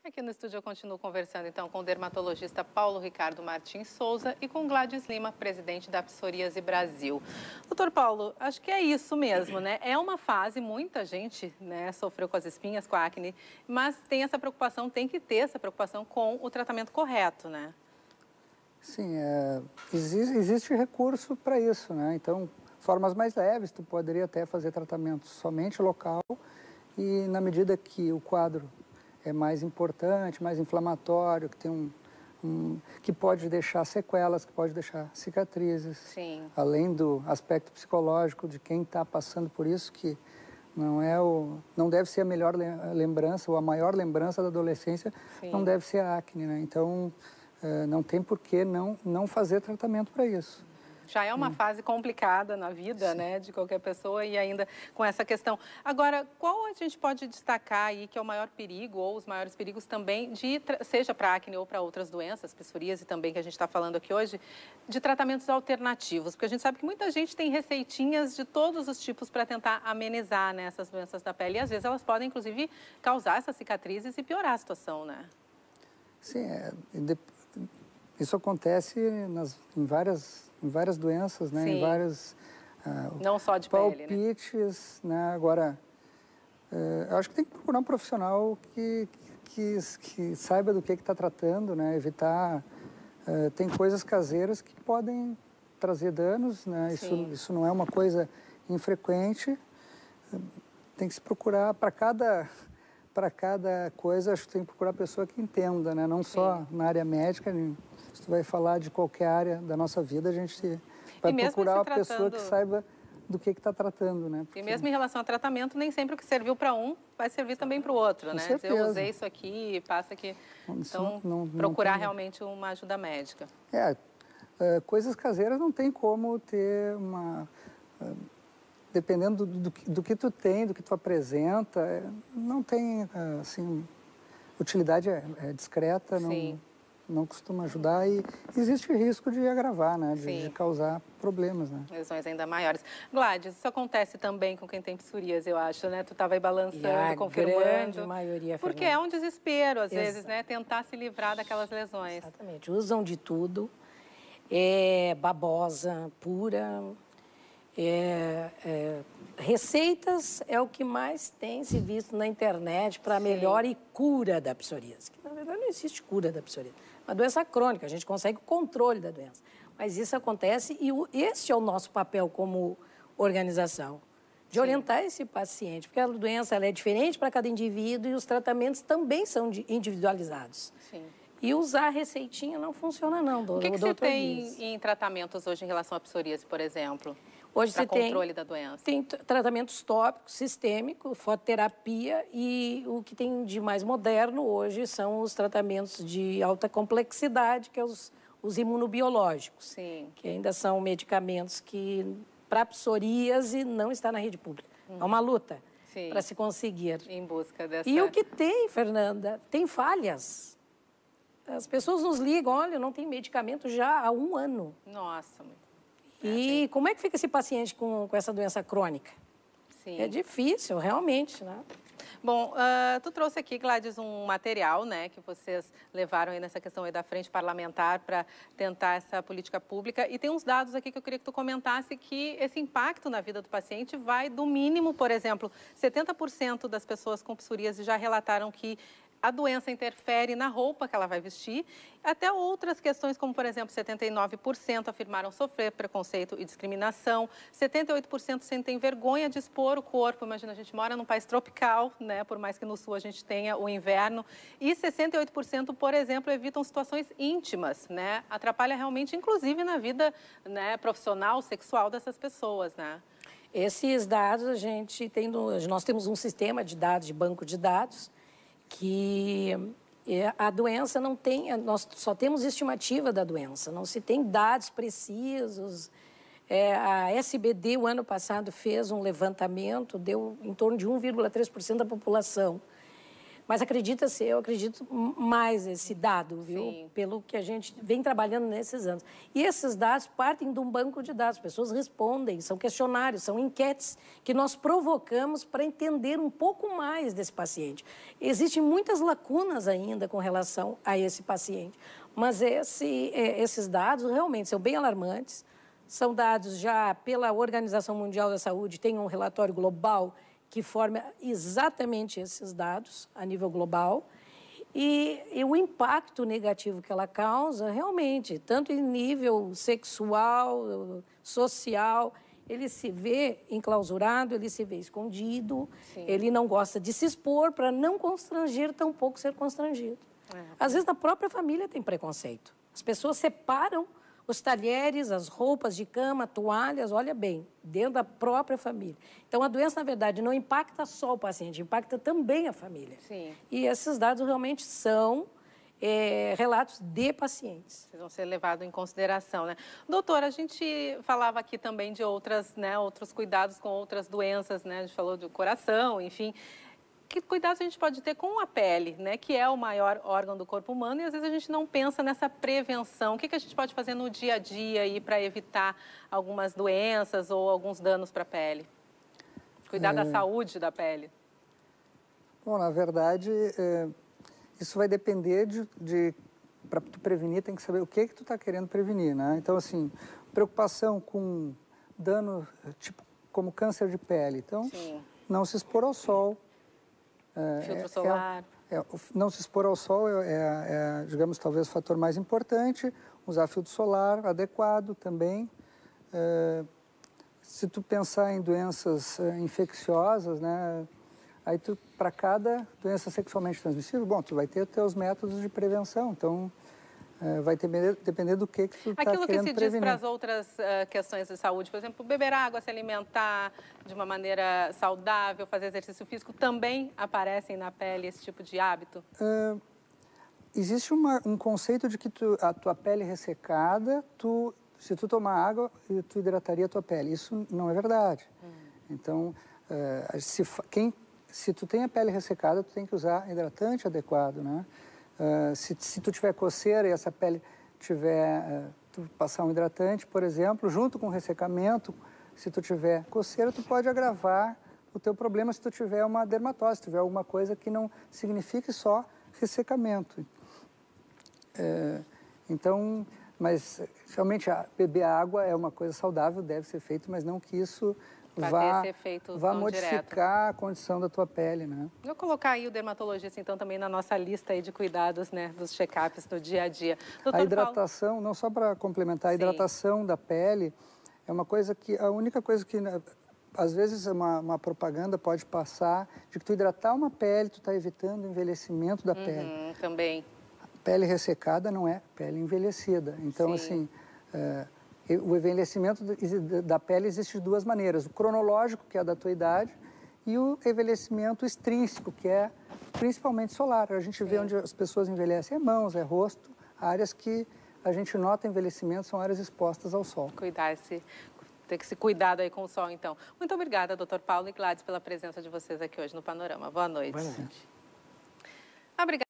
Aqui no estúdio eu continuo conversando então com o dermatologista Paulo Ricardo Martins Souza e com Gladys Lima, presidente da Psoríase Brasil. Doutor Paulo, acho que é isso mesmo, né? É uma fase, muita gente, né, sofreu com as espinhas, com a acne, mas tem essa preocupação, tem que ter essa preocupação com o tratamento correto, né? Sim, existe recurso para isso, né? Então, formas mais leves, tu poderia até fazer tratamento somente local e na medida que o quadro é mais importante, mais inflamatório, que tem que pode deixar sequelas, que pode deixar cicatrizes. Sim. Além do aspecto psicológico de quem está passando por isso, que não deve ser a melhor lembrança ou a maior lembrança da adolescência. Sim. Não deve ser a acne, né? Então, não tem por que não fazer tratamento para isso. Já é uma fase complicada na vida, né, de qualquer pessoa e ainda com essa questão. Agora, qual a gente pode destacar aí que é o maior perigo ou os maiores perigos também, seja para acne ou para outras doenças, psoríase também que a gente está falando aqui hoje, de tratamentos alternativos? Porque a gente sabe que muita gente tem receitinhas de todos os tipos para tentar amenizar, né, essas doenças da pele e às vezes elas podem, inclusive, causar essas cicatrizes e piorar a situação, né? Sim, isso acontece em várias doenças, né? Sim. Em vários não só de palpites, pele, né? Agora, eu acho que tem que procurar um profissional que saiba do que está tratando, né? Evitar... tem coisas caseiras que podem trazer danos, né? Isso não é uma coisa infrequente. Tem que se procurar para cada coisa, acho que tem que procurar a pessoa que entenda, né? Não só na área médica. Se tu vai falar de qualquer área da nossa vida, a gente vai procurar a pessoa que saiba do que está tratando, né? Porque... E mesmo em relação ao tratamento, nem sempre o que serviu para um vai servir também para o outro, né? Certeza. Eu usei isso aqui, passa aqui. Então, procurar realmente uma ajuda médica. Coisas caseiras não tem como ter uma... dependendo do que tu tem, do que tu apresenta, não tem, assim, utilidade discreta, não costuma ajudar e existe risco de agravar, né, de causar problemas, né. Lesões ainda maiores. Gladys, isso acontece também com quem tem psoríase, eu acho, né? Tu estava aí balançando, confirmando. A grande maioria, porque é um desespero, às vezes, né? Tentar se livrar daquelas lesões. Exatamente. Usam de tudo. Babosa pura. Receitas é o que mais tem se visto na internet para melhora e cura da psoríase. Que, na verdade, não existe cura da psoríase. É uma doença crônica, a gente consegue o controle da doença. Mas isso acontece e este é o nosso papel como organização, de orientar esse paciente, porque a doença ela é diferente para cada indivíduo e os tratamentos também são individualizados. Sim. E usar a receitinha não funciona, não. O que você tem em tratamentos hoje em relação à psoríase, por exemplo? Hoje para controle da doença? Tem tratamentos tópicos, sistêmico, fototerapia e o que tem de mais moderno hoje são os tratamentos de alta complexidade, que é os imunobiológicos. Sim. Que ainda são medicamentos que, para psoríase, não está na rede pública. É uma luta para se conseguir. Em busca dessa... E o que tem, Fernanda, tem falhas. As pessoas nos ligam, olha, não tem medicamento já há 1 ano. Nossa, e como é que fica esse paciente com essa doença crônica? Sim. É difícil, realmente, né? Bom, tu trouxe aqui, Gladys, um material, né, que vocês levaram aí nessa questão aí da frente parlamentar para tentar essa política pública. E tem uns dados aqui que eu queria que tu comentasse que esse impacto na vida do paciente vai do mínimo, por exemplo, 70% das pessoas com psoríase já relataram que a doença interfere na roupa que ela vai vestir, até outras questões, como, por exemplo, 79% afirmaram sofrer preconceito e discriminação, 78% sentem vergonha de expor o corpo. Imagina, a gente mora num país tropical, né, por mais que no sul a gente tenha o inverno, e 68%, por exemplo, evitam situações íntimas, né, atrapalha realmente, inclusive, na vida, né, profissional, sexual dessas pessoas, né. Esses dados nós temos um sistema de dados, de banco de dados, que a doença não tem, nós só temos estimativa da doença, não se tem dados precisos. A SBD, o ano passado, fez um levantamento, deu em torno de 1,3% da população. Mas acredita-se, eu acredito mais esse dado, viu? Sim. Pelo que a gente vem trabalhando nesses anos. E esses dados partem de um banco de dados. As pessoas respondem, são questionários, são enquetes que nós provocamos para entender um pouco mais desse paciente. Existem muitas lacunas ainda com relação a esse paciente, mas esses dados realmente são bem alarmantes. São dados já pela Organização Mundial da Saúde, tem um relatório global que forma exatamente esses dados a nível global. E o impacto negativo que ela causa, realmente, tanto em nível sexual, social, ele se vê enclausurado, ele se vê escondido, Sim. Ele não gosta de se expor para não constranger, tampouco ser constrangido. Às vezes, na própria família tem preconceito. As pessoas separam os talheres, as roupas de cama, toalhas, olha bem, dentro da própria família. Então, a doença, na verdade, não impacta só o paciente, impacta também a família. Sim. E esses dados realmente são relatos de pacientes. Precisam ser levados em consideração, né? Doutora, a gente falava aqui também de outros cuidados com outras doenças, né? A gente falou do coração, enfim. Que cuidados a gente pode ter com a pele, né? Que é o maior órgão do corpo humano, e às vezes a gente não pensa nessa prevenção. O que a gente pode fazer no dia a dia aí para evitar algumas doenças ou alguns danos para a pele? Cuidar da saúde da pele. Bom, na verdade, isso vai depender para tu prevenir, tem que saber o que tu está querendo prevenir, né? Então, assim, preocupação com dano, tipo, como câncer de pele. Então, Sim. não se expor ao sol. Filtro solar. Não se expor ao sol digamos, talvez o fator mais importante. Usar filtro solar adequado também. Se tu pensar em doenças infecciosas, né, aí tu, para cada doença sexualmente transmissível, bom, tu vai ter teus métodos de prevenção. Então, vai depender do que tu está querendo prevenir. Aquilo que se diz para as outras questões de saúde, por exemplo, beber água, se alimentar de uma maneira saudável, fazer exercício físico, também aparecem na pele esse tipo de hábito? Existe um conceito de que a tua pele ressecada, se tu tomar água, tu hidrataria a tua pele. Isso não é verdade. Então, se tu tem a pele ressecada, tu tem que usar hidratante adequado, né? Se tu tiver coceira e essa pele tu passar um hidratante, por exemplo, junto com o ressecamento, se tu tiver coceira, tu pode agravar o teu problema se tu tiver uma dermatose, se tiver alguma coisa que não signifique só ressecamento. Então, mas realmente beber água é uma coisa saudável, deve ser feito, mas não que isso vá modificar a condição da tua pele, né? Vou colocar aí o dermatologista, então, também na nossa lista aí de cuidados, né, dos check-ups no dia a dia. A hidratação, Paulo... não só para complementar, a hidratação da pele é uma coisa a única coisa que, às vezes, uma propaganda pode passar de que tu hidratar uma pele, tu está evitando o envelhecimento da pele. Também. Pele ressecada não é pele envelhecida. Então, assim... O envelhecimento da pele existe de duas maneiras. O cronológico, que é da tua idade, e o envelhecimento extrínseco, que é principalmente solar. A gente vê onde as pessoas envelhecem mãos, rosto. Áreas que a gente nota envelhecimento são áreas expostas ao sol. Ter esse cuidado aí com o sol, então. Muito obrigada, Dr. Paulo e Gladys, pela presença de vocês aqui hoje no Panorama. Boa noite. Boa noite. Obrigada.